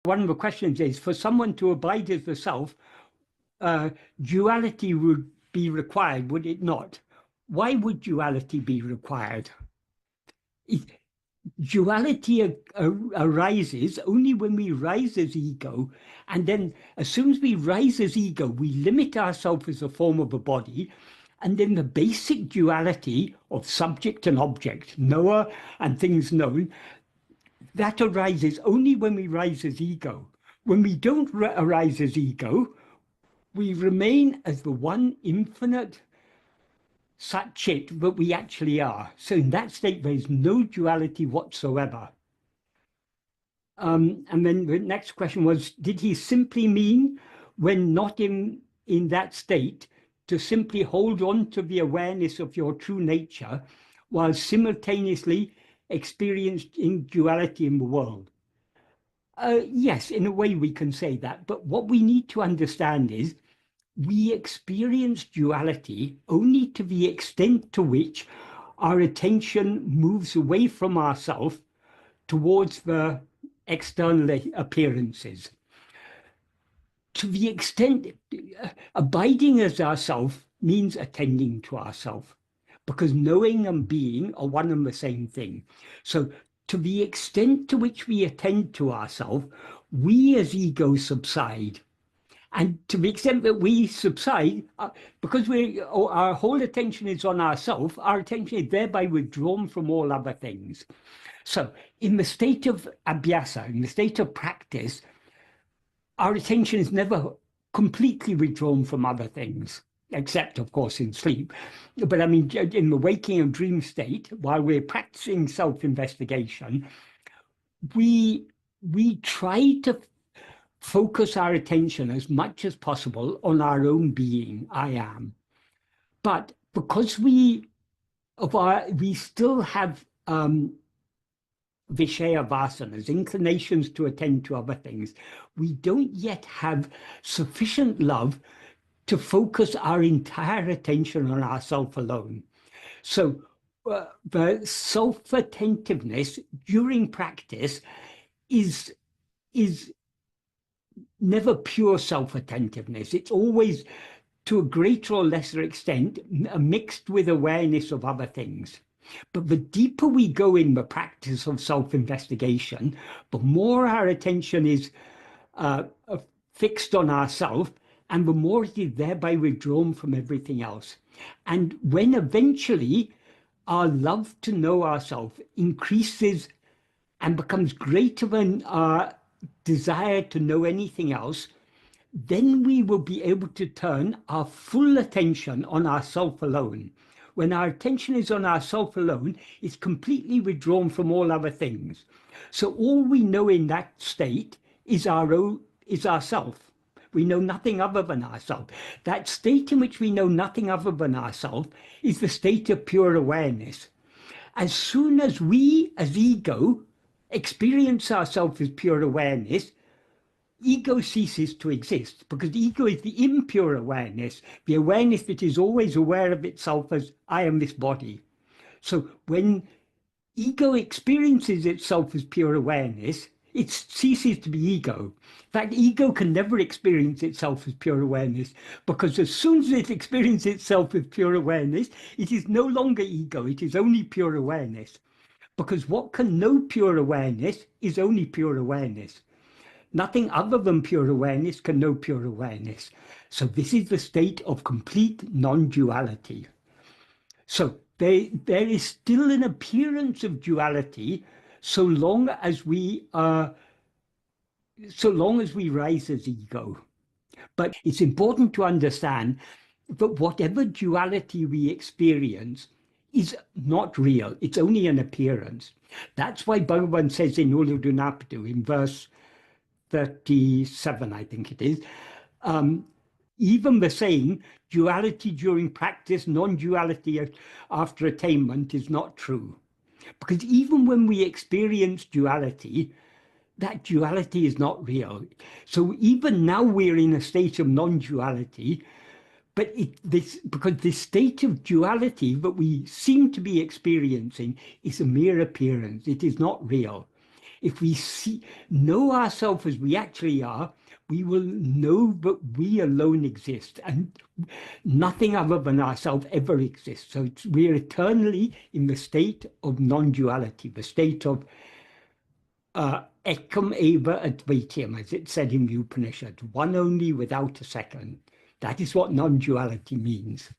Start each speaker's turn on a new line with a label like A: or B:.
A: One of the questions is, for someone to abide as the self, duality would be required, would it not? Why would duality be required? Duality arises only when we rise as ego, and then as soon as we rise as ego, we limit ourselves as a form of a body, and then the basic duality of subject and object, knower and things known, that arises only when we rise as ego. When we don't arise as ego, we remain as the one infinite Sat Chit that we actually are. So in that state, there is no duality whatsoever. And then the next question was, did he simply mean, when not in that state, to simply hold on to the awareness of your true nature while simultaneously experiencing duality in the world? Yes, in a way we can say that, but what we need to understand is we experience duality only to the extent to which our attention moves away from ourself towards the external appearances. To the extent, abiding as ourself means attending to ourself, because knowing and being are one and the same thing. So to the extent to which we attend to ourselves, we as ego subside. And to the extent that we subside, because our whole attention is on ourselves, our attention is thereby withdrawn from all other things. So in the state of abhyasa, in the state of practice, our attention is never completely withdrawn from other things, except, of course, in sleep. But I mean, in the waking and dream state, while we're practicing self-investigation, we try to focus our attention as much as possible on our own being, I am. But because we still have Vishaya vasanas, inclinations to attend to other things, we don't yet have sufficient love to focus our entire attention on ourself alone. So the self-attentiveness during practice is never pure self-attentiveness. It's always, to a greater or lesser extent, mixed with awareness of other things. But the deeper we go in the practice of self-investigation, the more our attention is fixed on ourself, and the more it is thereby withdrawn from everything else. And when eventually our love to know ourselves increases and becomes greater than our desire to know anything else, then we will be able to turn our full attention on ourself alone. When our attention is on ourself alone, it's completely withdrawn from all other things. So all we know in that state is ourself. We know nothing other than ourself. That state in which we know nothing other than ourself is the state of pure awareness. As soon as we, as ego, experience ourselves as pure awareness, ego ceases to exist, because ego is the impure awareness, the awareness that is always aware of itself as I am this body. So when ego experiences itself as pure awareness, it ceases to be ego. In fact, ego can never experience itself as pure awareness, because as soon as it experiences itself as pure awareness, it is no longer ego, it is only pure awareness. Because what can know pure awareness is only pure awareness. Nothing other than pure awareness can know pure awareness. So this is the state of complete non-duality. So there is still an appearance of duality so long as we rise as ego. But it's important to understand that whatever duality we experience is not real. It's only an appearance. That's why Bhagavan says in Uludunapadu, in verse 37, I think it is, even the saying, duality during practice, non-duality after attainment is not true. Because even when we experience duality, that duality is not real. So even now we're in a state of non-duality, but because this state of duality that we seem to be experiencing is a mere appearance. It is not real. If we know ourselves as we actually are, we will know that we alone exist and nothing other than ourselves ever exists. So we're eternally in the state of non-duality, the state of ekam eva advaityam, as it said in the Upanishad, one only without a second. That is what non-duality means.